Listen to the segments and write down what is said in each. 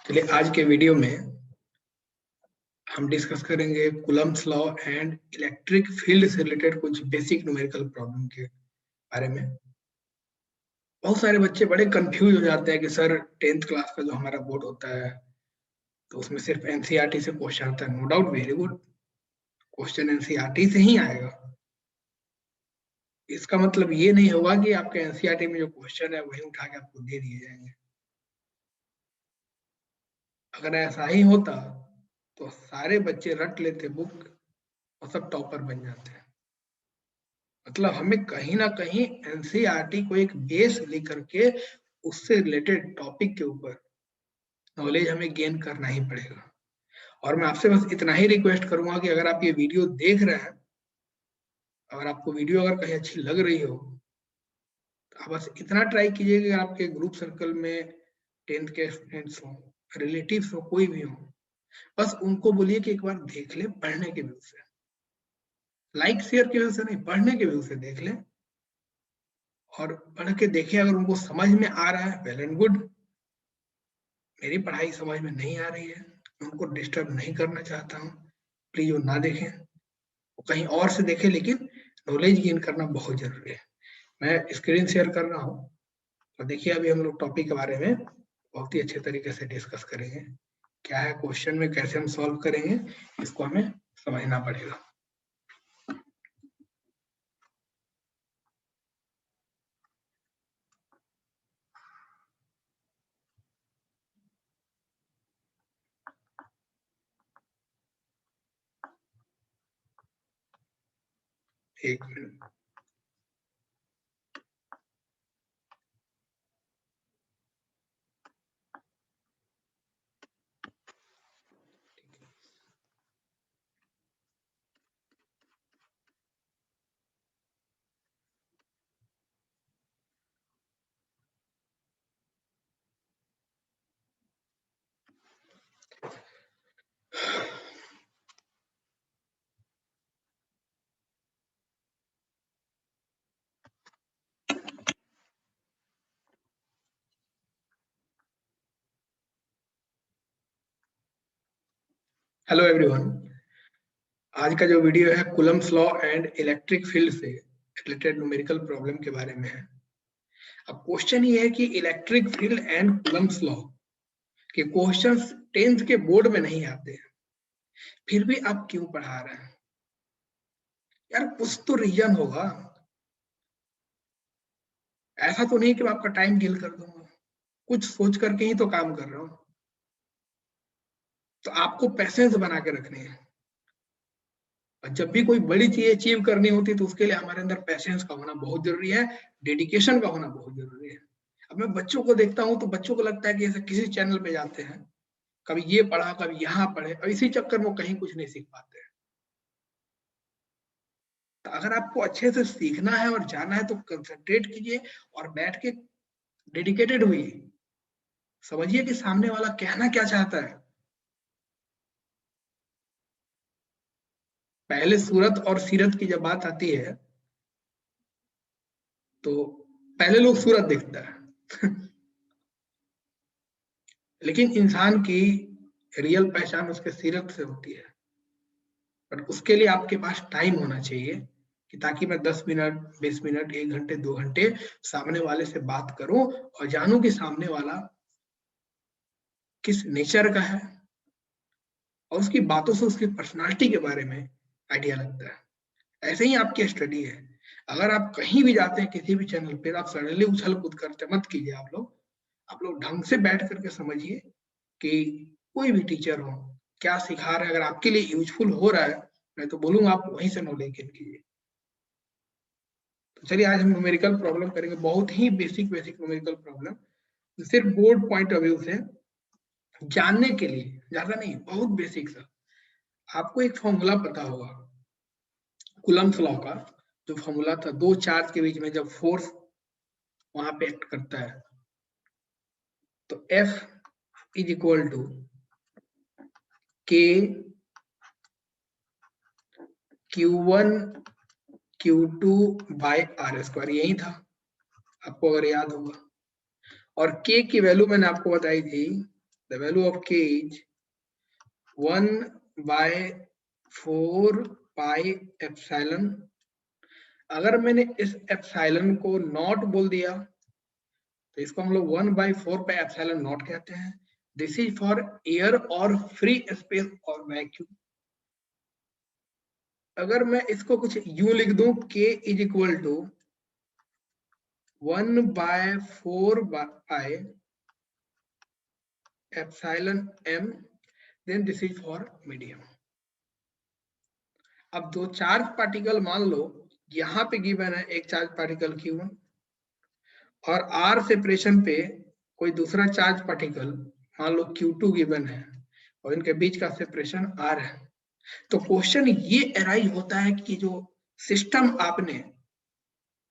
चलिए आज के वीडियो में हम डिस्कस करेंगे Coulomb's law and electric field से रिलेटेड कुछ बेसिक न्यूमेरिकल प्रॉब्लम के बारे में। बहुत सारे बच्चे बड़े कंफ्यूज हो जाते हैं कि सर 10th क्लास का जो हमारा बोर्ड होता है तो उसमें सिर्फ एनसीईआरटी से क्वेश्चन आता है। No doubt, very good, question NCERT से ही आएगा। इसका मतलब ये नहीं होगा कि आपके एनसीईआरटी में जो क्वेश्चन है वही उठा के आपको दे दिए जाएंगे। अगर ऐसा ही होता तो सारे बच्चे रट लेते बुक और सब टॉपर बन जाते हैं। मतलब हमें कहीं ना कहीं एनसीईआरटी को एक बेस लेकर के उससे रिलेटेड टॉपिक के ऊपर नॉलेज हमें गेन करना ही पड़ेगा। और मैं आपसे बस इतना ही रिक्वेस्ट करूंगा कि अगर आप ये वीडियो देख रहे हैं, अगर आपको वीडियो अगर कहीं अच्छी लग रही हो तो आप बस इतना ट्राई कीजिए कि आपके ग्रुप सर्कल में 10th के फ्रेंड्स हो, रिलेटिव्स हो, कोई भी हो, बस उनको बोलिए कि एक बार देख ले पढ़ने के व्यू से, लाइक शेयर के व्यू से नहीं, पढ़ने के व्यू से देख ले। और पढ़ के देखे, अगर उनको समझ में आ रहा है वेल एंड गुड। मेरी पढ़ाई समझ में नहीं आ रही है, उनको डिस्टर्ब नहीं करना चाहता हूँ, प्लीज वो ना देखें, वो कहीं और से देखें, लेकिन नॉलेज गेन करना बहुत जरूरी है। मैं स्क्रीन शेयर कर रहा हूँ और देखिए अभी हम लोग टॉपिक के बारे में बहुत ही अच्छे तरीके से डिस्कस करेंगे। क्या है क्वेश्चन में, कैसे हम सॉल्व करेंगे, इसको हमें समझना पड़ेगा। एक मिनट। हेलो एवरीवन, आज का जो वीडियो है Coulomb's law and electric field से रिलेटेड न्यूमेरिकल प्रॉब्लम के बारे में है। अब क्वेश्चन ये है कि electric field and Coulomb's law के क्वेश्चंस 10th के बोर्ड में नहीं आते हैं, फिर भी आप क्यों पढ़ा रहे हैं? यार कुछ तो रीजन होगा। ऐसा तो नहीं कि मैं आपका टाइम किल कर दूंगा, कुछ सोच करके ही तो काम कर रहा हूं। तो आपको पैसेंस बना के रखने हैं। और जब भी कोई बड़ी चीज अचीव करनी होती है तो उसके लिए हमारे अंदर पैशंस का होना बहुत जरूरी है, डेडिकेशन का होना बहुत जरूरी है। अब मैं बच्चों को देखता हूँ तो बच्चों को लगता है कि ऐसे किसी चैनल पे जाते हैं, कभी ये पढ़ा कभी यहाँ पढ़े, और इसी चक्कर में वो कहीं कुछ नहीं सीख पाते हैं। तो अगर आपको अच्छे से सीखना है और जाना है तो कंसंट्रेट कीजिए और बैठ के डेडिकेटेड हुई, समझिए कि सामने वाला कहना क्या चाहता है। पहले सूरत और सीरत की जब बात आती है तो पहले लोग सूरत देखता है लेकिन इंसान की रियल पहचान उसके सीरत से होती है। पर उसके लिए आपके पास टाइम होना चाहिए कि ताकि मैं 10 मिनट 20 मिनट 1 घंटे 2 घंटे सामने वाले से बात करूं और जानूं कि सामने वाला किस नेचर का है, और उसकी बातों से उसकी पर्सनालिटी के बारे में आइडिया लगता है। ऐसे ही आपकी स्टडी है। अगर आप कहीं भी जाते हैं किसी भी चैनल पर, आप सडनली उछल कूद करते मत कीजिए। आप लोग ढंग से बैठ करके समझिए कि कोई भी टीचर हो क्या सिखा रहा है। अगर आपके लिए यूजफुल हो रहा है, मैं तो बोलूंगा आप वहीं से नॉलेज गेन कीजिए। तो चलिए आज हम न्यूमेरिकल प्रॉब्लम करेंगे, बहुत ही बेसिक बेसिक न्यूमेरिकल प्रॉब्लम, सिर्फ बोर्ड पॉइंट ऑफ व्यू से जानने के लिए, ज्यादा नहीं, बहुत बेसिक सा। आपको एक फॉर्मूला पता होगा कूलम्ब्स लॉ का। जो फॉर्मूला था, दो चार्ज के बीच में जब फोर्स वहां पे एक्ट करता है तो F is equal to K Q1 Q2 by R², यही था आपको अगर याद होगा। और K की वैल्यू मैंने आपको बताई थी the value of k is 1/4 pi epsilon. अगर मैंने इस एप्सिलॉन को नॉट बोल दिया तो इसको हम लोग 1/4 पाई एप्सिलॉन नॉट कहते हैं। दिस इज फॉर एयर और फ्री स्पेस और वैक्यूम। अगर मैं इसको कुछ यूं लिख दूं, k is equal to 1/4 pi epsilon m, then this is for medium. अब दो चार्ज पार्टिकल मान लो यहां पे गिवन है, एक चार्ज पार्टिकल Q1 और r सेपरेशन पे कोई दूसरा चार्ज पार्टिकल मान लो Q2 गिवन है और इनके बीच का सेपरेशन r है। तो क्वेश्चन ये अराइज होता है कि जो सिस्टम आपने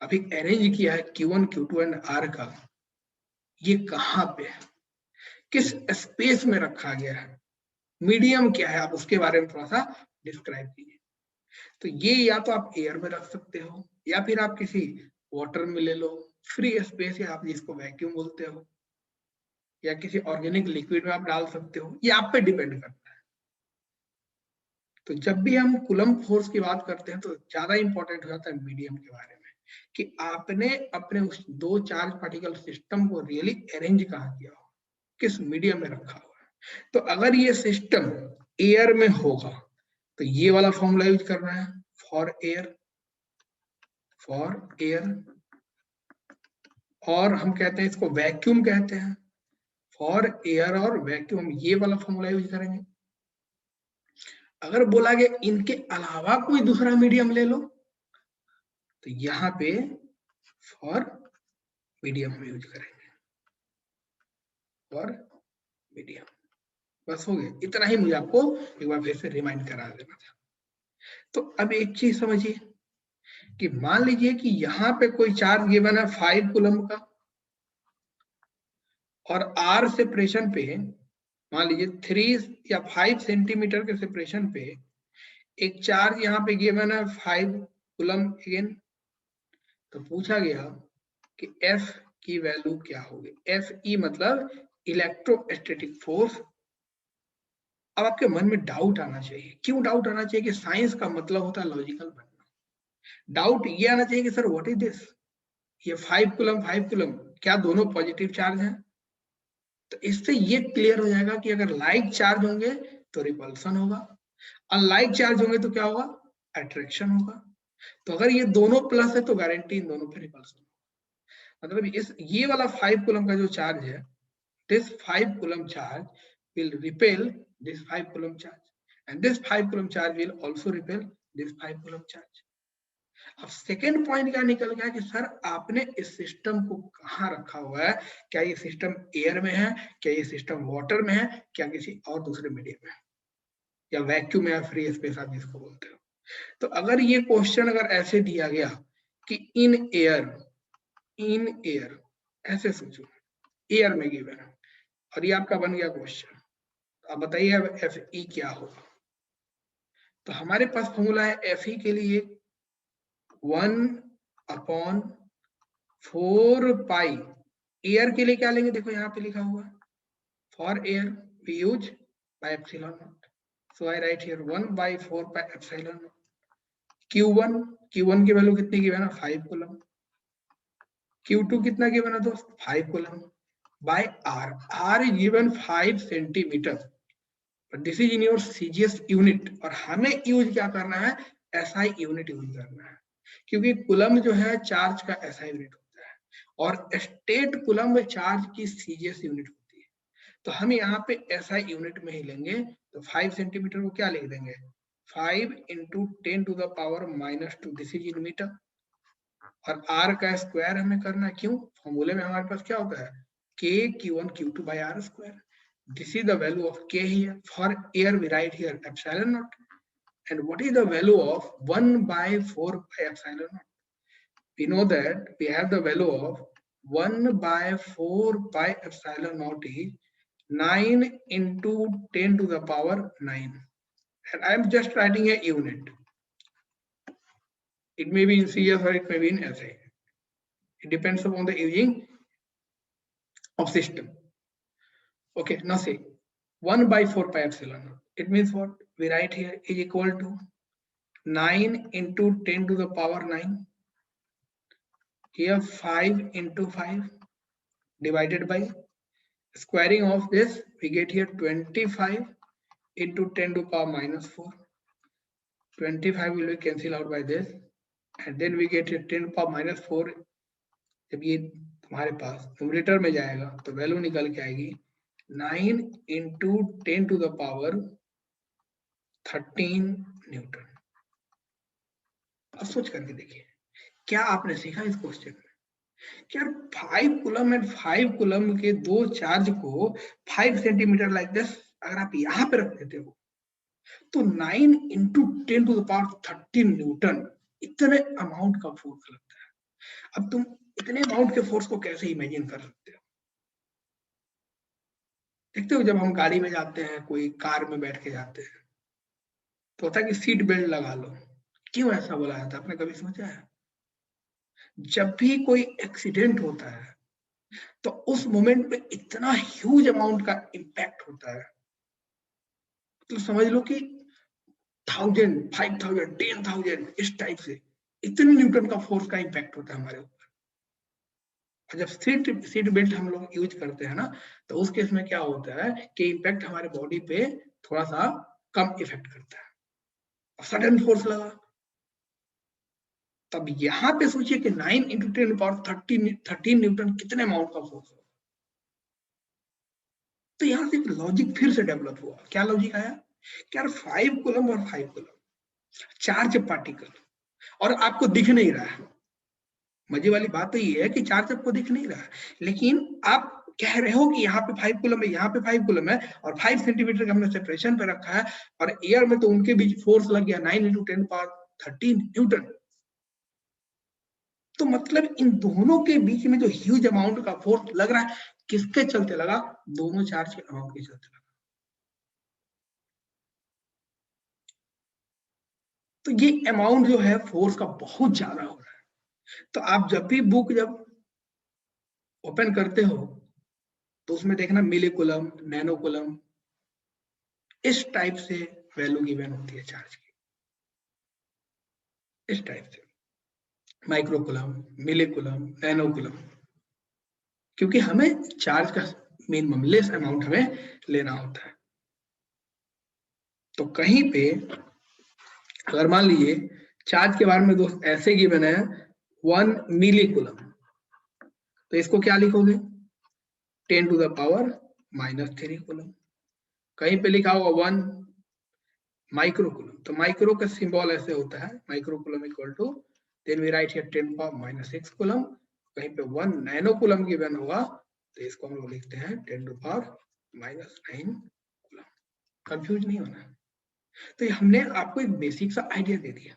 अभी अरेंज किया है Q1, Q2 एंड r का, ये कहां पे है, किस स्पेस में रखा गया है, मीडियम क्या है, आप उसके बारे में थोड़ा सा डिस्क्राइब कीजिए। तो ये या तो आप एयर में रख सकते हो या फिर आप किसी वाटर में ले लो, फ्री स्पेस या आप जिसको वैक्यूम बोलते हो, या किसी ऑर्गेनिक लिक्विड में आप डाल सकते हो, ये आप पे डिपेंड करता है। तो जब भी हम कूलम्ब फोर्स की बात करते हैं तो ज्यादा इंपॉर्टेंट हो जाता है मीडियम के बारे में, कि आपने अपने उस दो चार्ज पार्टिकल सिस्टम को रियली अरेंज कहाँ किया हो, किस मीडियम में रखा हुआ है। तो अगर ये सिस्टम एयर में होगा तो ये वाला फॉर्मूला यूज करना है, फॉर एयर, और हम कहते हैं इसको वैक्यूम कहते हैं, फॉर एयर और वैक्यूम, ये वाला फॉर्मूला यूज करेंगे। अगर बोला गया इनके अलावा कोई दूसरा मीडियम ले लो तो यहाँ पे फॉर मीडियम में यूज करेंगे, फॉर मीडियम। बस हो गया, इतना ही मुझे आपको एक बार फिर से रिमाइंड करा देना था। तो अब एक चीज समझिए कि मान लीजिए कि यहाँ पे कोई चार्ज गिवन है 5 कूलम्ब का और r सेपरेशन पे मान लीजिए 3 या 5 सेंटीमीटर के सेपरेशन पे एक चार्ज यहाँ पे गिवन है 5 कूलम्ब अगेन। तो पूछा गया कि F की वैल्यू क्या होगी, Fe मतलब इलेक्ट्रोस्टैटिक फोर्स। अब आपके मन में डाउट आना चाहिए, क्यों डाउट आना चाहिए, कि साइंस का मतलब होता है लॉजिकल बनना। डाउट ये आना चाहिए कि सर व्हाट इज दिस, ये 5 कूलम्ब क्या दोनों पॉजिटिव चार्ज हैं? तो इससे ये क्लियर हो जाएगा कि अगर लाइक चार्ज होंगे तो रिपल्सन होगा, अनलाइक चार्ज होंगे तो क्या होगा, अट्रैक्शन होगा। तो अगर ये दोनों प्लस है तो गारंटी इन दोनों पे रिपल्सन। मतलब इस ये वाला 5 कूलम्ब का जो चार्ज है, this 5 coulomb charge will repel this 5 coulomb charge and this 5 coulomb charge will also repel this 5 coulomb charge. अब सेकेंड पॉइंट क्या निकल गया कि सर आपने इस सिस्टम को कहाँ रखा हुआ है, क्या ये सिस्टम एयर में है, क्या ये सिस्टम वाटर में है, क्या किसी और दूसरे मीडियम में, या वैक्यूम या फ्री स्पेस आप जिसको बोलते हो। तो अगर ये क्वेश्चन अगर ऐसे दिया गया कि इन एयर ऐसे सोचो, एयर में गिवन है और ये आपका बन गया क्वेश्चन, तो आप बताइए अब Fe क्या होगा। तो हमारे पास फॉर्मूला है Fe के लिए 1/4 पाई, एयर के लिए क्या लेंगे, देखो यहाँ पे लिखा हुआ for air we use by epsilon naught, so I write here 1/4 pi epsilon naught. Q1 की वैल्यू कितनी गिवन है, 5 कूलम्ब। Q2 कितना गिवन है दोस्त, 5 coulomb by r is given 5 centimetre, this is in your CGS unit, और हमें use क्या करना है, एसआई यूनिट यूज करना है, क्योंकि कूलम्ब जो है चार्ज का एसआई यूनिट होता है और स्टेट कूलम्ब चार्ज की सीजीएस यूनिट होती है। तो हम यहाँ पे एसआई यूनिट में ही लेंगे, तो 5 सेंटीमीटर को क्या लिख देंगे, 5 × 10⁻⁻², दिस इज इन मीटर, और r का स्क्वायर हमें करना है, क्यों, फॉर्मूले में हमारे पास क्या होता है, k Q1 Q2 by r square. This is the value of k here. For air we write here epsilon naught. And what is the value of 1/4 pi epsilon naught? We know that we have the value of 1/4 pi epsilon naught is 9 × 10⁻⁹. And I am just writing a unit. It may be in CS or it may be in SI. It depends upon the using of system. Okay, now see, 1/4 pi epsilon naught. It means what? We write here is equal to 9 into 10 to the power 9. Here 5 into 5 divided by squaring of this, we get here 25 into 10 to power minus 4. 25 will be cancelled out by this, and then we get here 10 to power minus 4. जब ये तुम्हारे पास numerator में जाएगा तो value निकल के आएगी 9 into 10 to the power 13 Newton. अब सोच करके देखिए, क्या आपने सीखा इस क्वेश्चन में? क्या 5 कूलम एंड 5 कूलम के दो चार्ज को 5 सेंटीमीटर लाइक दिस अगर आप यहां पे रख देते हो तो 9 into 10 to the power 13 Newton इतने अमाउंट का फोर्स लगता है। अब तुम इतने अमाउंट के फोर्स को कैसे इमेजिन कर सकते हो? देखते हो जब हम गाड़ी में जाते हैं, कोई कार में बैठ के जाते हैं तो होता है कि सीट बेल्ट लगा लो। क्यों ऐसा बोला जाता है, आपने कभी सोचा है? जब भी कोई एक्सीडेंट होता है तो उस मोमेंट पे इतना ह्यूज अमाउंट का इम्पैक्ट होता है, तो समझ लो कि 1000, 5000, 10,000 इस टाइप से इतने न्यूटन का फोर्स का इम्पैक्ट होता है हमारे ऊपर। जब सीट बेल्ट हम लोग यूज करते हैं ना, तो उस केस में क्या होता है कि इम्पैक्ट हमारे बॉडी पे थोड़ा सा कम इफेक्ट करता है। सडन फोर्स लगा, तब यहां पे सोचिए कि 9 into 10 to the power 13 Newton कितने अमाउंट का फोर्स होगा। तो यहां से एक लॉजिक फिर से डेवलप हुआ। क्या लॉजिक आया कि यार 5 कूलम और 5 कूलम चार्ज पार्टिकल, और आपको दिख नहीं रहा है। मजे वाली बात तो ये है कि चार्ज आपको दिख नहीं रहा है, लेकिन आप कह रहे हो कि यहाँ पे 5 कूलम है, यहाँ पे 5 कूलम है, और 5 सेंटीमीटर का हमने सेपरेशन पे रखा है, और एयर में तो उनके बीच फोर्स लग गया 9 into 10 to the power 13 Newton. तो मतलब इन दोनों के बीच में जो ह्यूज अमाउंट का फोर्स लग रहा है, किसके चलते लगा? दोनों चार्ज के अमाउंट के चलते लगा। तो ये अमाउंट जो है फोर्स का बहुत ज्यादा हो रहा है। तो आप जब भी बुक जब ओपन करते हो तो उसमें देखना मिली कूलम, नैनो कूलम, इस टाइप से वैल्यू गिवन होती है चार्ज की, इस टाइप से माइक्रो कूलम, मिली कूलम, नैनो कूलम, क्योंकि हमें चार्ज का मिनिमम लेस अमाउंट हमें लेना होता है। तो कहीं पे अगर मान लीजिए चार्ज के बारे में दोस्त ऐसे गिवन है 1 मिली कूलम, तो इसको क्या लिखोगे? 10 to the power -3 कूलम। कहीं पे लिखा होगा 1 माइक्रो कूलम, तो माइक्रो का सिंबल ऐसे होता है, micro coulomb equal to, then we write here 10 power -6 coulomb. कहीं पे 1 नैनो कूलम गिवन होगा तो इसको हम लोग लिखते हैं 10 to the power -9 coulomb. Confuse नहीं होना। तो हमने आपको एक बेसिक सा आइडिया दे दिया,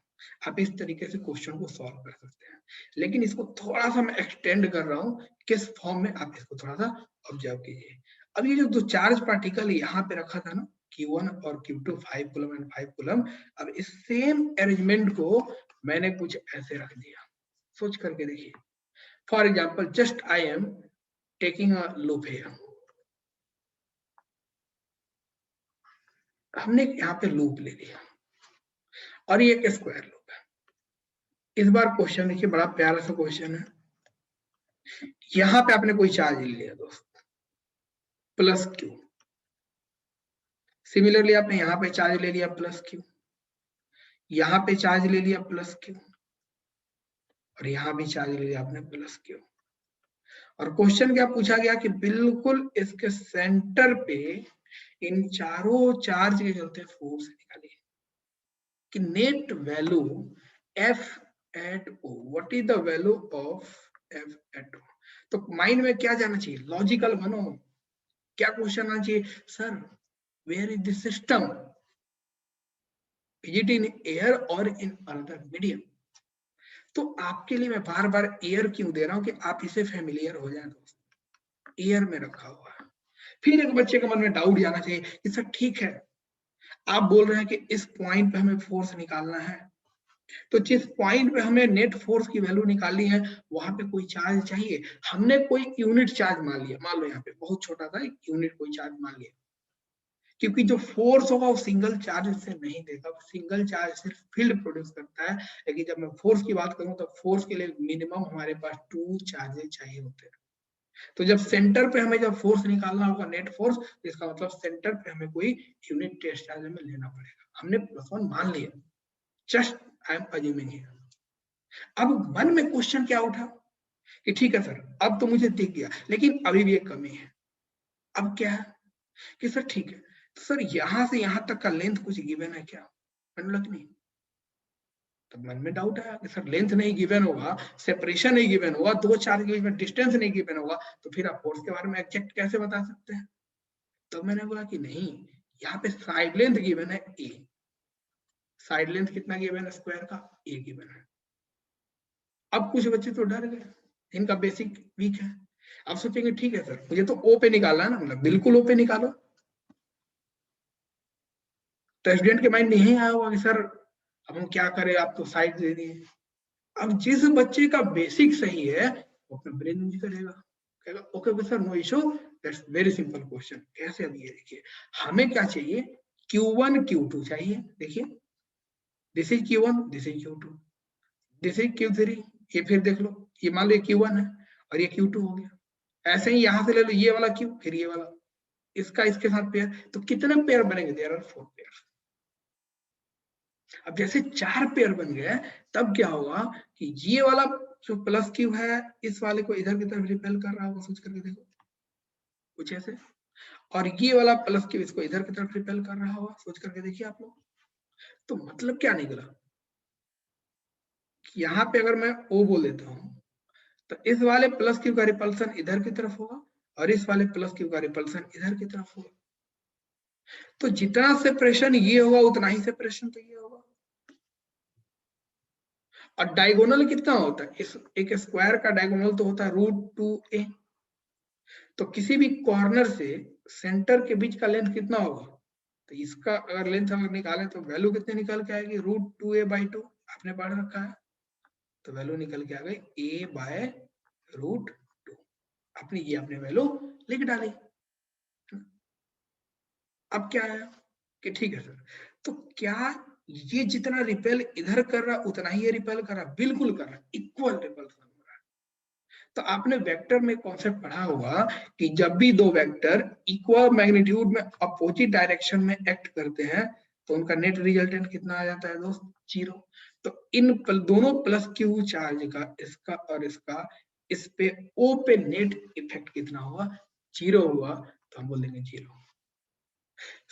आप इस तरीके से क्वेश्चन को सॉल्व कर सकते हैं, लेकिन इसको थोड़ा सा मैं एक्सटेंड कर रहा हूँ, किस फॉर्म में आप इसको थोड़ा सा ऑब्जर्व कीजिए। अब ये जो दो चार्ज पार्टिकल यहाँ पे रखा था ना, Q1 और Q2, 5 कूलम एंड 5 कूलम, अब इस सेम अरेंजमेंट को मैंने कुछ ऐसे रख दिया। सोच करके देखिए, for example just I am taking a loop here, हमने यहाँ पे लूप ले लिया और ये एक स्क्वायर लूप है। इस बार क्वेश्चन देखिए, बड़ा प्यारा सा क्वेश्चन है। यहाँ पे आपने कोई चार्ज ले लिया दोस्त, प्लस क्यू। सिमिलरली आपने यहाँ पे चार्ज ले लिया प्लस क्यू, यहाँ पे चार्ज ले लिया प्लस क्यू, और यहाँ भी चार्ज ले लिया आपने प्लस क्यू। और क्वेश्चन क्या पूछा गया कि बिल्कुल इसके सेंटर पे इन चारों चार्ज के चलते फोर्स निकालिए कि net value F at O, what is the value of F at O। तो माइंड में क्या जाना चाहिए? लॉजिकल बनो। क्या क्वेश्चन आना चाहिए? Sir where is the system, is it in air और इन अनदर मीडियम। तो आपके लिए मैं बार बार एयर क्यों दे रहा हूं कि आप इसे फेमिलियर हो जाए दोस्त, एयर में रखा हुआ है। फिर एक बच्चे के मन में डाउट जाना चाहिए कि सर ठीक है, आप बोल रहे हैं कि इस पॉइंट पे हमें फोर्स निकालना है, तो जिस पॉइंट पे हमें नेट फोर्स की वैल्यू निकालनी है वहां पे कोई चार्ज चाहिए। हमने कोई यूनिट चार्ज मान लिया, मान लो यहाँ पे बहुत छोटा सा यूनिट कोई चार्ज मान लिया, क्योंकि जो फोर्स होगा वो सिंगल चार्ज से नहीं देगा, सिंगल चार्ज सिर्फ फील्ड प्रोड्यूस करता है। लेकिन जब मैं फोर्स की बात करूं तो फोर्स के लिए मिनिमम हमारे पास 2 चार्जेस चाहिए होते हैं। तो जब सेंटर पे हमें जब फोर्स निकालना होगा नेट फोर्स, तो इसका मतलब सेंटर पे हमें कोई यूनिट टेस्ट चार्ज में लेना पड़ेगा। हमने +1 मान लिया, just I am assuming here. अब मन में क्वेश्चन क्या उठा कि ठीक है सर, अब तो मुझे दिख गया, लेकिन अभी भी एक कमी है। अब क्या है कि सर ठीक है, तो सर यहां से यहां तक का लेंथ कुछ गिवन है क्या? नहीं। तो मन में डाउट आया कि सर लेंथ नहीं गिवन होगा, सेपरेशन नहीं गिवन होगा, दो चार्ज के बीच में डिस्टेंस नहीं गिवन होगा, तो फिर आप फोर्स के बारे में एग्जैक्ट कैसे बता सकते हैं? तो मैंने बोला कि नहीं, यहाँ पे साइड लेंथ गिवन है ए, साइड लेंथ कितना गिवन है स्क्वायर का? ए गिवन है। अब कुछ बच्चे तो डर गए, इनका बेसिक वीक है। अब सोचेंगे ठीक है सर, मुझे तो ओ पे निकालना है ना, मतलब बिल्कुल ओ पे निकालो। तो स्टूडेंट के माइंड में यही आया होगा कि सर अब हम क्या करें, आप तो साइड दे दिए। अब जिस बच्चे का बेसिक सही है वो अपना ब्रेन यूज करेगा, कहेगा okay sir no issue, that's very simple question. कैसे? अब ये देखिए, हमें क्या चाहिए, Q1 Q2 चाहिए। देखिए this is Q1, this is Q2, this is Q3। ये फिर देख लो, ये मान लो Q1 है और ये Q2 हो गया। ऐसे ही यहां से ले लो, ये वाला Q, फिर ये वाला, इसका इसके साथ पेयर, तो कितने पेयर बनेंगे? There are 4 pair. अब जैसे 4 पेयर बन गए, तब क्या होगा कि ये वाला जो प्लस क्यू है, इस वाले को इधर की तरफ रिपेल कर रहा होगा, सोच करके देखो कुछ ऐसे। और ये वाला प्लस क्यू इसको इधर की तरफ रिपेल कर रहा होगा, सोच करके देखिए आप लोग। तो मतलब क्या निकला, यहाँ पे अगर मैं ओ बोल देता हूँ, तो इस वाले प्लस क्यू का रिपल्सन इधर की तरफ होगा और इस वाले प्लस क्यू का रिपल्सन इधर की तरफ होगा। तो जितना सेपरेशन ये होगा उतना ही सेपरेशन तो ये होगा। और डायगोनल कितना होता है? इस एक स्क्वायर का डायगोनल तो होता है √2a। तो किसी भी कॉर्नर से सेंटर के बीच का लेंथ कितना होगा? तो इसका अगर लेंथ हम निकालें तो वैल्यू कितनी निकल के आएगी? √2a/2। आपने पढ़ रखा है, तो वैल्यू निकल के आ गई a/√2। अपनी ये आपने वैल्यू लिख डाली। अब क्या है कि ठीक है सर, तो क्या ये जितना रिपेल इधर कर रहा उतना ही ये रिपेल कर रहा? बिल्कुल कर रहा, इक्वल रिपल्सन हो रहा है। तो आपने वेक्टर में कॉन्सेप्ट पढ़ा होगा कि जब भी दो वेक्टर इक्वल मैग्नीट्यूड में अपोजिट डायरेक्शन में एक्ट करते हैं तो उनका नेट रिजल्टेंट कितना आ जाता है दोस्त? 0। तो इन दोनों प्लस क्यू चार्ज का, इसका और इसका, इस पे ओ पे नेट इफेक्ट कितना होगा? 0 हुआ, तो हम बोल देंगे 0।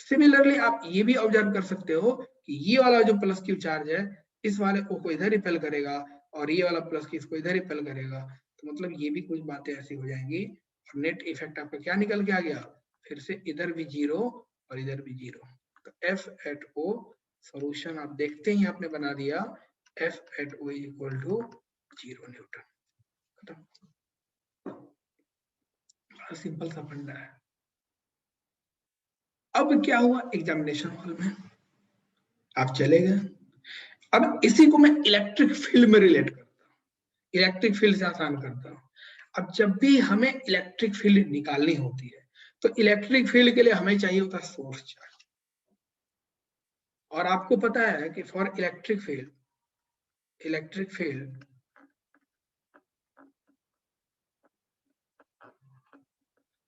सिमिलरली आप ये भी ऑब्जर्व कर सकते हो कि ये वाला जो प्लस क्यू चार्ज है, इस वाले ओ को इधर रिपेल करेगा और ये वाला प्लस क्यू इसको इधर रिपेल करेगा। तो मतलब ये भी कुछ बातें ऐसी हो जाएंगी और नेट इफेक्ट आपका क्या निकल के आ गया? फिर से इधर भी 0 और इधर भी 0। तो F@O सॉल्यूशन आप देखते ही आपने बना दिया, F@O इक्वल टू 0 न्यूटन। खत्म। बड़ा सिंपल सा फंडा है। अब क्या हुआ एग्जामिनेशन हॉल में, आप चले गए। अब इसी को मैं इलेक्ट्रिक फील्ड में रिलेट करता हूँ, इलेक्ट्रिक फील्ड से आसान करता हूँ। अब जब भी हमें इलेक्ट्रिक फील्ड निकालनी होती है तो इलेक्ट्रिक फील्ड के लिए हमें चाहिए होता है सोर्स चार्ज। और आपको पता है कि फॉर इलेक्ट्रिक फील्ड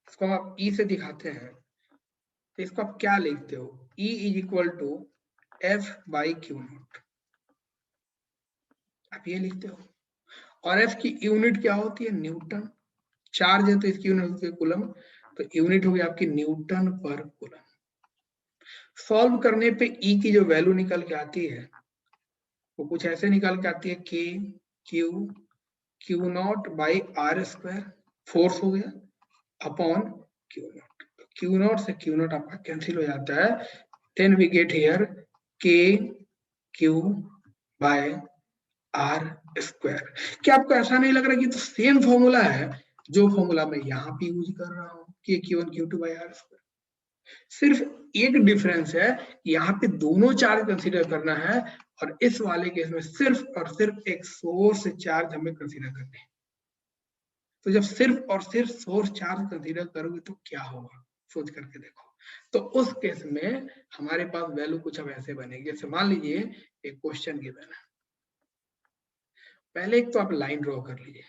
इसको आप ई से दिखाते हैं, तो इसको आप क्या लिखते हो? E is equal to F/Q0, आप ये लिखते हो। और F की यूनिट क्या होती है? न्यूटन। चार्ज है तो इसकी यूनिट होती है कूलम, तो यूनिट हो गई आपकी न्यूटन पर कूलम। सॉल्व करने पे E की जो वैल्यू निकल के आती है वो कुछ ऐसे निकल के आती है K Q0/r², फोर्स हो गया, अपॉन Q0। Q0 से Q0 आपका कैंसिल हो जाता है, then we get here KQ/r²। क्या आपको ऐसा नहीं लग रहा कि तो सेम फॉर्मूला है जो फॉर्मूला मैं यहाँ पे यूज कर रहा हूँ, KQ1 Q2/r²? सिर्फ एक डिफरेंस है, यहाँ पे दोनों चार्ज कंसीडर करना है और इस वाले केस में सिर्फ और सिर्फ एक सोर्स चार्ज हमें कंसीडर करने हैं। तो जब सिर्फ और सिर्फ सोर्स चार्ज कंसीडर करोगे तो क्या होगा, सोच करके देखो। तो उस केस में हमारे पास वैल्यू कुछ अब ऐसे बनेगी। जैसे मान लीजिए एक क्वेश्चन गिवन है, पहले एक तो आप लाइन ड्रॉ कर लीजिए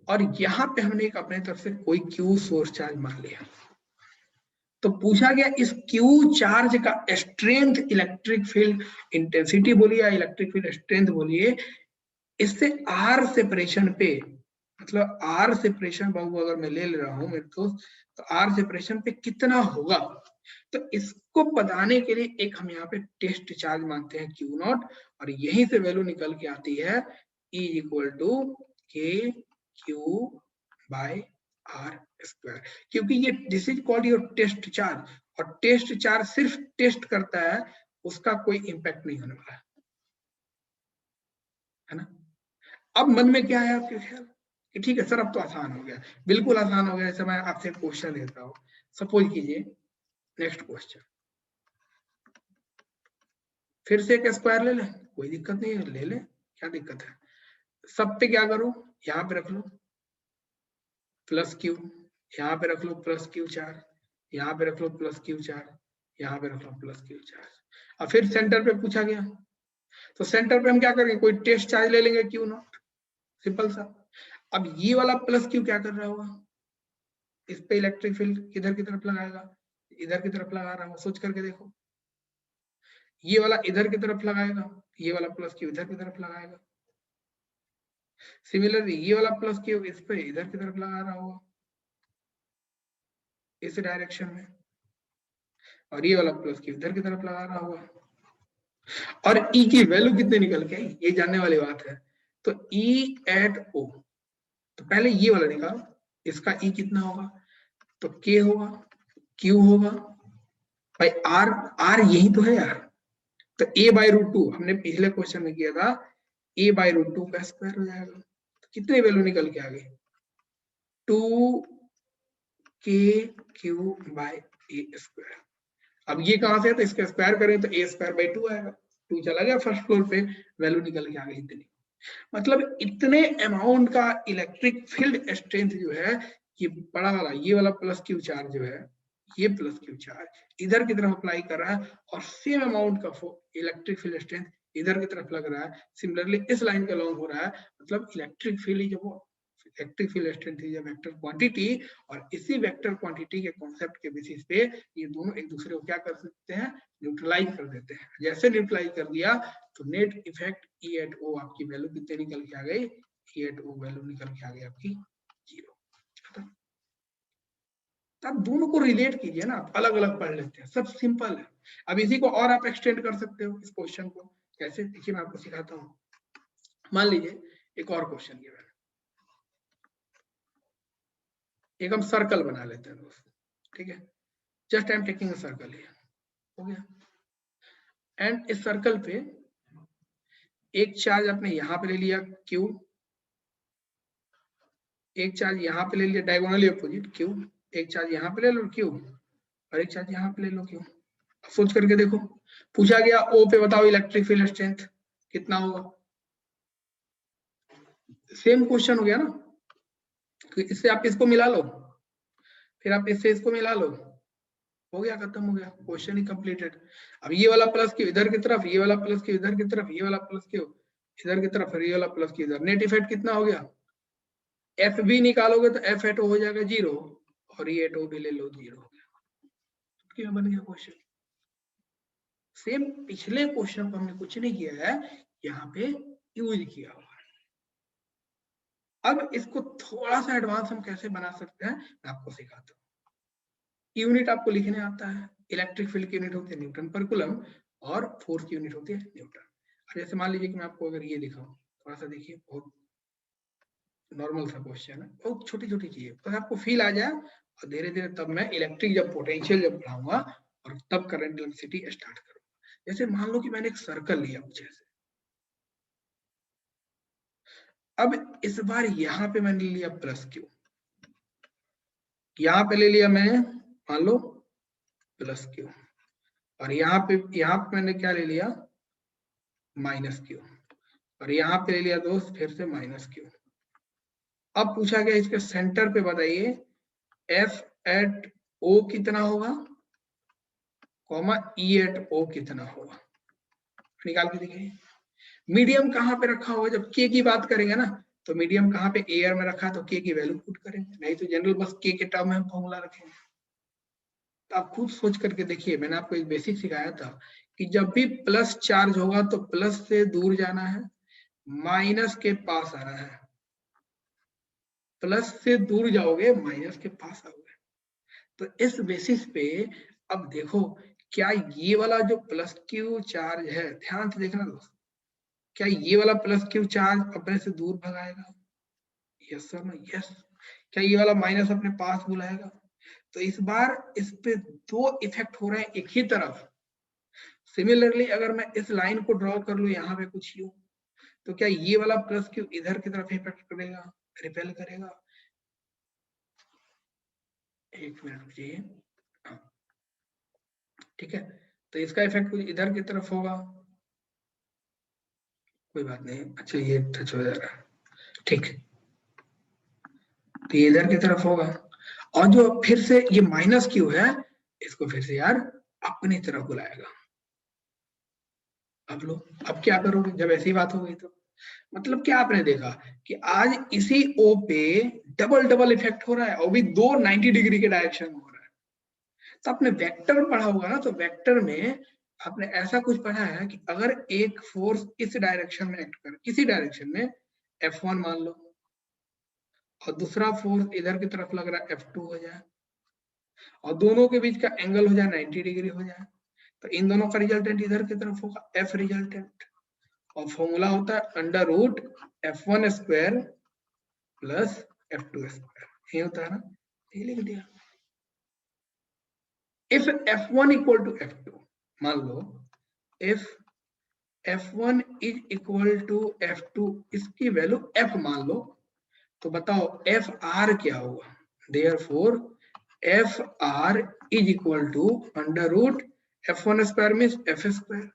और यहां पे हमने एक अपने तरफ से कोई क्यू सोर्स चार्ज मान लिया। तो पूछा गया इस क्यू चार्ज का स्ट्रेंथ, इलेक्ट्रिक फील्ड इंटेंसिटी बोलिए या इलेक्ट्रिक फील्ड स्ट्रेंथ बोलिए, इससे आर सेपरेशन पे, मतलब आर सेपरेशन बाबू अगर मैं ले रहा हूं मेरे दोस्त, तो आर सेपरेशन पे कितना होगा। तो इसको बताने के लिए एक हम यहाँ पे टेस्ट चार्ज मानते हैं क्यू नॉट, और यहीं से वैल्यू निकल के आती है E equal to K Q by R square, क्योंकि ये this is called your test charge, और टेस्ट चार्ज सिर्फ टेस्ट करता है, उसका कोई इंपैक्ट नहीं होने वाला है ना। अब मन में क्या है आपके ख्याल कि ठीक है सर अब तो आसान हो गया, बिल्कुल आसान हो गया। जैसे मैं आपसे क्वेश्चन देता हूँ, सपोज कीजिए नेक्स्ट क्वेश्चन, फिर से एक स्क्वायर ले लें, कोई दिक्कत नहीं है, ले लें, क्या दिक्कत है। सब पे क्या करो, यहाँ पे रख लो प्लस क्यू, यहाँ पे रख लो प्लस क्यू चार, यहाँ पे रख लो प्लस क्यू चार, यहाँ पे रख लो प्लस क्यू चार। अब फिर सेंटर पे पूछा गया, तो सेंटर पे हम क्या करेंगे, कोई टेस्ट चार्ज ले लेंगे क्यू नॉट, सिंपल सा। अब ये वाला प्लस क्यू क्या कर रहा होगा, इस पे इलेक्ट्रिक फील्ड किधर की तरफ लगाएगा, इधर की तरफ लगा रहा हूँ, सोच करके देखो। ये वाला इधर की तरफ लगाएगा, ये वाला प्लस क्यू इधर की तरफ लगाएगा। सिमिलरली ये वाला प्लस क्यू इस पे इधर की तरफ लगा रहा होगा, इस डायरेक्शन में, और ये वाला प्लस क्यू इधर की तरफ लगा रहा होगा। और E की वैल्यू कितने निकल के आई, ये जानने वाली बात है। तो E एट O, तो पहले ये वाला निकालो, इसका E कितना होगा, तो K होगा, Q होगा भाई, R यही तो है यार। तो A/√2 हमने पिछले क्वेश्चन में किया था, A/√2 का स्क्वायर हो जाएगा। तो कितने वैल्यू निकल के आ गई, 2KQ/A²। अब ये कहां से है, तो इसका स्क्वायर करें तो A²/2 आएगा, 2 चला गया फर्स्ट फ्लोर पे, वैल्यू निकल के आ गई इतनी। मतलब इतने अमाउंट का इलेक्ट्रिक फील्ड स्ट्रेंथ जो है, ये बड़ा वाला, ये वाला प्लस क्यू चार्ज जो है, ये प्लस क्यू चार्ज इधर की तरफ अप्लाई कर रहा है, और सेम अमाउंट का इलेक्ट्रिक फील्ड स्ट्रेंथ इधर की तरफ लग रहा है, सिमिलरली इस लाइन के अलॉन्ग हो रहा है। मतलब इलेक्ट्रिक फील्ड जो electric field strength is vector quantity, और इसी वेक्टर क्वांटिटी के कॉन्सेप्ट के बेसिस पे ये दोनों एक दूसरे को क्या कर सकते हैं, न्यूट्रलाइज कर देते हैं। जैसे न्यूट्रलाइज कर दिया तो net effect E at O आपकी वैल्यू कितने निकल के आ गई, E एट O वैल्यू निकल के आ गई आपकी 0। आप दोनों को रिलेट कीजिए ना, आप अलग अलग पढ़ लेते हैं, सब सिंपल है। अब इसी को और आप एक्सटेंड कर सकते हो इस क्वेश्चन को, कैसे देखिए मैं आपको सिखाता हूँ। मान लीजिए एक और क्वेश्चन गिवन है, एक हम सर्कल बना लेते हैं दोस्त, ठीक है, just I am taking a circle here, हो गया। एंड इस सर्कल पे एक चार्ज आपने यहाँ पे ले लिया Q, एक चार्ज यहाँ पे ले लिया डायगोनली अपोजिट Q, एक चार्ज यहाँ पे ले लो Q, और एक चार्ज यहाँ पे ले लो Q। सोच करके देखो, पूछा गया O पे बताओ इलेक्ट्रिक फील्ड स्ट्रेंथ कितना होगा। सेम क्वेश्चन हो गया ना, तो इससे आप इसको मिला लो, फिर आप इससे इसको मिला लो, हो गया, खत्म हो गया, क्वेश्चन ही कंप्लीटेड। अब ये वाला प्लस क्यू इधर की तरफ, ये वाला प्लस क्यू इधर की तरफ, ये वाला प्लस क्यू इधर की तरफ, ये वाला प्लस क्यू इधर, नेट इफेक्ट कितना हो गया, एफ भी निकालोगे तो एफ एट ओ हो जाएगा 0, और ये एट ओ भी ले लो 0 हो गया, क्यों बन गया क्वेश्चन। सेम पिछले क्वेश्चन को हमने कुछ नहीं किया है, यहाँ पे यूज किया हुआ है। अब इसको थोड़ा सा एडवांस हम कैसे बना सकते हैं, मैं आपको सिखाता हूँ। यूनिट आपको लिखने आता है, इलेक्ट्रिक फील्ड की यूनिट होती है न्यूटन पर कूलम, और फोर्स की यूनिट होती है न्यूटन। जैसे मान लीजिए कि मैं आपको अगर ये दिखाऊं, थोड़ा सा देखिए, बहुत नॉर्मल सा क्वेश्चन है, बहुत छोटी छोटी चीजें, बस आपको फील आ जाए, और धीरे धीरे तब मैं इलेक्ट्रिक जब पोटेंशियल जब बढ़ाऊंगा, और तब करंट इलेक्ट्रिसिटी स्टार्ट करूंगा। जैसे मान लो कि मैंने एक सर्कल लिया कुछ ऐसे, अब इस बार यहाँ पे मैंने लिया प्लस क्यू, यहाँ पे ले लिया मैंने मान लो प्लस क्यू, और यहाँ पे मैंने क्या ले लिया, माइनस क्यू, और यहाँ पे ले लिया दोस्त फिर से माइनस क्यू। अब पूछा गया इसके सेंटर पे बताइए एफ एट ओ कितना होगा, कॉमा ई एट ओ कितना होगा, निकाल के देखिए। मीडियम कहाँ पे रखा होगा, जब के की बात करेंगे ना तो मीडियम कहाँ पे एयर में रखा है तो के की वैल्यू पुट करेंगे, नहीं तो जनरल बस के टर्म में हम फॉर्मूला रखेंगे। तो आप खुद सोच करके देखिए, मैंने आपको एक बेसिक सिखाया था कि जब भी प्लस चार्ज होगा तो प्लस से दूर जाना है, माइनस के पास आना है, प्लस से दूर जाओगे माइनस के पास आओगे। तो इस बेसिस पे अब देखो, क्या ये वाला जो प्लस क्यू चार्ज है, ध्यान से देखना दोस्त, क्या ये वाला प्लस क्यू चार्ज अपने से दूर भगाएगा, यस सर ना, यस। क्या ये वाला माइनस अपने पास बुलाएगा, तो इस बार इस पे दो इफेक्ट हो रहे हैं एक ही तरफ। सिमिलरली अगर मैं इस लाइन को ड्रॉ कर लू यहाँ पे कुछ यूं, तो क्या ये वाला प्लस क्यू इधर की तरफ इफेक्ट करेगा, रिपेल करेगा, एक मिनट रुकिए, ठीक है। तो इसका इफेक्ट कुछ इधर की तरफ होगा, कोई बात नहीं, अच्छा ये टच हो जा रहा है, ठीक, तो ये इधर की तरफ होगा। और जो फिर से ये माइनस क्यू है, इसको फिर से यार अपनी तरफ बुलाएगा। अब लो, अब क्या करोगे जब ऐसी बात हो गई तो, मतलब क्या आपने देखा कि आज इसी ओ पे डबल डबल इफेक्ट हो रहा है, और भी दो 90 डिग्री के डायरेक्शन में हो रहा है। तो आपने वेक्टर पढ़ा होगा ना, तो वेक्टर में आपने ऐसा कुछ पढ़ा है कि अगर एक फोर्स इस डायरेक्शन में एक्ट करे, किसी डायरेक्शन में F1 मान लो, और दूसरा फोर्स इधर की तरफ लग रहा है F2 हो जाए, और दोनों के बीच का एंगल हो जाए 90 डिग्री हो जाए, तो इन दोनों का रिजल्टेंट इधर की तरफ होगा F रिजल्टेंट, और फॉर्मूला होता है under root F1 square plus F2 square, ये होता है ना, ये लिख दिया। If F1 equal to F2, मान लो if F1 is equal to F2, इसकी वैल्यू F मान लो, तो बताओ FR क्या होगा, therefore FR is equal to under root F1 square means F square,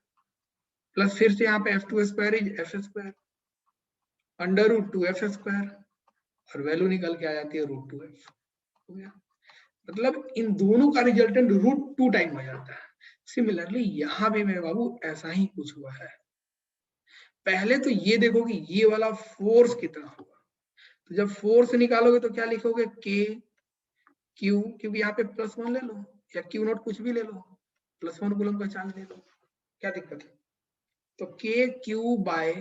plus फिर से यहाँ पे F2 square is F square, under root 2F square, और वैल्यू निकल के आ जाती है रूट 2F, हो गया। मतलब इन दोनों का रिजल्टेंट रूट 2 टाइम हो जाता है। सिमिलरली यहाँ भी मेरे बाबू ऐसा ही कुछ हुआ है। पहले तो ये देखो कि ये वाला फोर्स कितना होगा, तो जब फोर्स निकालोगे तो क्या लिखोगे, के क्यू, क्योंकि यहाँ पे +1 ले लो या क्यू नॉट कुछ भी ले लो, +1 कूलम का चार्ज ले लो, क्या दिक्कत है। तो K Q by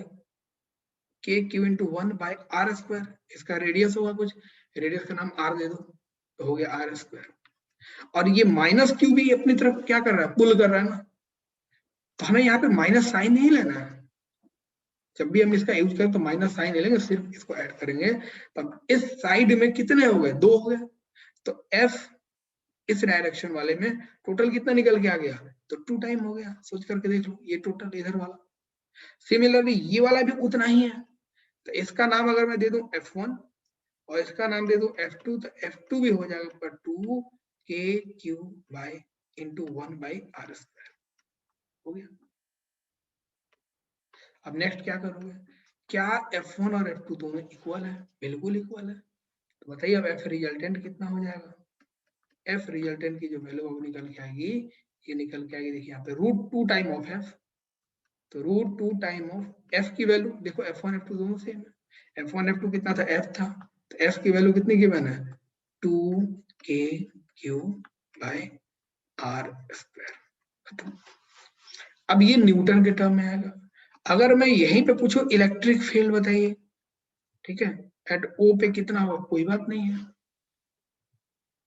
K Q into 1 by R square, इसका रेडियस होगा कुछ, रेडियस का नाम आर दे दो, तो हो गया आर स्क्वायर। और ये माइनस क्यू भी अपनी तरफ क्या कर रहा है, पुल कर रहा है ना, तो हमें यहाँ पे माइनस साइन नहीं लेना है, जब भी हम इसका यूज करें तो माइनस साइन ले लेंगे, सिर्फ इसको ऐड करेंगे। तब इस साइड में कितने हो गए, 2 हो गए, तो एफ इस डायरेक्शन वाले में टोटल कितना निकल के आ गया, तो 2 टाइम हो गया, सोच करके देख लो, ये टोटल इधर वाला। सिमिलरली ये वाला भी उतना ही है, तो इसका नाम अगर मैं दे दूं F1 और इसका नाम दे दूं F2, तो F2 भी हो जाएगा 2 K Q by into 1 by R square, हो गया। अब नेक्स्ट क्या करोगे, क्या F1 और F2 दोनों इक्वल है, बिल्कुल इक्वल है, तो बताइए अब F रिजल्टेंट कितना हो जाएगा। F रिजल्टेंट की जो वैल्यू अब निकल के आएगी, ये निकल के आएगी, देखिए यहाँ पे √2 टाइम ऑफ F, तो √2 टाइम ऑफ F की वैल्यू देखो, F1 F2 दोनों सेम है, F1 F2 कितना था, F था, तो F की वैल्यू कितनी गिवन है, 2 K Q by R square. अब ये न्यूटन के टर्म में आएगा। अगर मैं यहीं पे पूछूं इलेक्ट्रिक फील्ड बताइए, ठीक है, एट ओ पे कितना होगा, कोई बात नहीं है,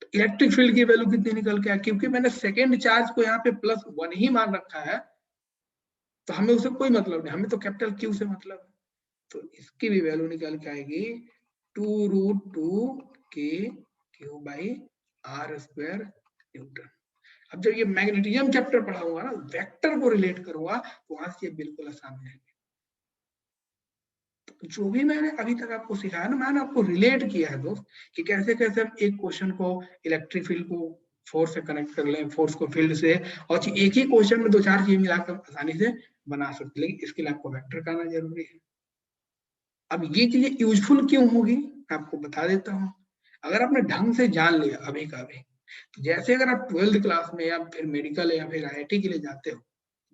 तो इलेक्ट्रिक फील्ड की वैल्यू कितनी निकल के आए, क्योंकि मैंने सेकेंड चार्ज को यहाँ पे +1 ही मान रखा है, तो हमें उससे कोई मतलब नहीं, हमें तो कैपिटल क्यू से मतलब है, तो इसकी भी वैल्यू निकल के आएगी 2√2 K Q by R square newton. अब जब ये मैग्नेटिज्म चैप्टर पढ़ाऊंगा ना, वेक्टर को रिलेट करूंगा, तो वहां से ये बिल्कुल आसान है। जो भी मैंने अभी तक आपको सिखाया ना, मैंने आपको रिलेट किया है दोस्त, कि कैसे कैसे हम एक क्वेश्चन को इलेक्ट्रिक फील्ड को फोर्स से कनेक्ट कर लें, फोर्स को फील्ड से, और एक ही क्वेश्चन में 2-4 चीज मिलाकर आसानी से बना सकते, लेकिन इसके लिए आपको वेक्टर का आना जरूरी है। अब ये चीजें यूजफुल क्यों होगी, मैं आपको बता देता हूँ। अगर आपने ढंग से जान लिया अभी का अभी, तो जैसे अगर आप 12th क्लास में या फिर मेडिकल या फिर आईआईटी के लिए जाते हो,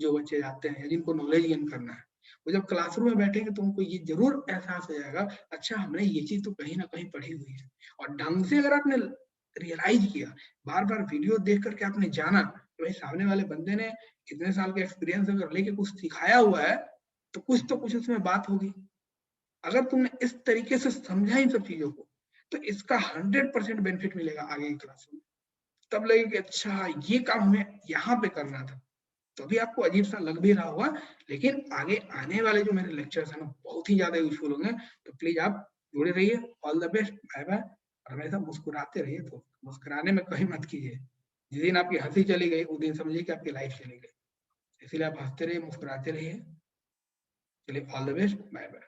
जो बच्चे जाते हैं जिनको नॉलेज गेन करना है, वो जब क्लासरूम में बैठेंगे तो उनको ये जरूर एहसास हो जाएगा, अच्छा हमने ये चीज तो कहीं ना कहीं पढ़ी हुई है। और ढंग से अगर आपने रियलाइज किया, बार बार वीडियो देख करके आपने जाना कि भाई सामने वाले बंदे ने इतने साल का एक्सपीरियंस अगर लेके कुछ सिखाया हुआ है, तो कुछ उसमें बात होगी। अगर तुमने इस तरीके से समझा इन सब चीजों को, तो इसका 100% बेनिफिट मिलेगा आगे की क्लास में। तब लगेगा कि अच्छा ये काम हमें यहाँ पे करना था। तो अभी आपको अजीब सा लग भी रहा होगा, लेकिन आगे आने वाले जो मेरे लेक्चर्स हैं ना, बहुत ही ज्यादा यूजफुल होंगे। तो प्लीज आप जुड़े रहिए। All the best, bye bye. और हमेशा मुस्कुराते रहिए, तो मुस्कुराने में कहीं मत कीजिए। जिस दिन आपकी हंसी चली गई, उस दिन समझिए कि आपकी लाइफ चली गई। इसीलिए आप हंसते रहिए, मुस्कुराते रहिए। चलिए, all the best, bye bye.